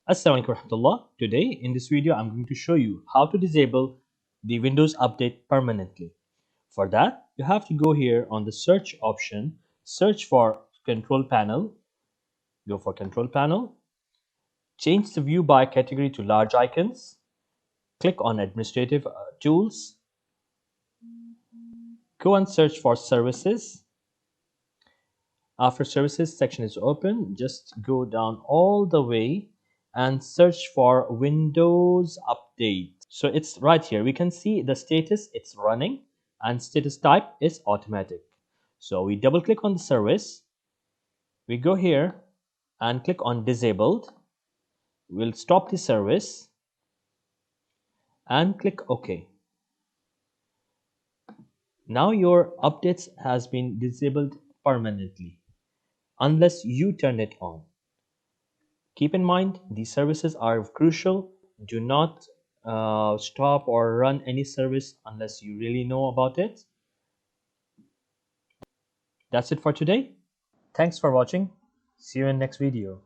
Assalamualaikum warahmatullah. Today in this video I'm going to show you how to disable the Windows Update permanently. For that you have to go here on the search option, search for control panel, go for control panel, change the view by category to large icons, click on administrative tools, go and search for services. After services section is open, just go down all the way and search for Windows Update. So it's right here. We can see the status, it's running, and status type is automatic. So we double click on the service. We go here and click on disabled. We'll stop the service and click OK. Now your updates has been disabled permanently unless you turn it on. Keep in mind, these services are crucial. Do not stop or run any service unless you really know about it. That's it for today. Thanks for watching. See you in next video.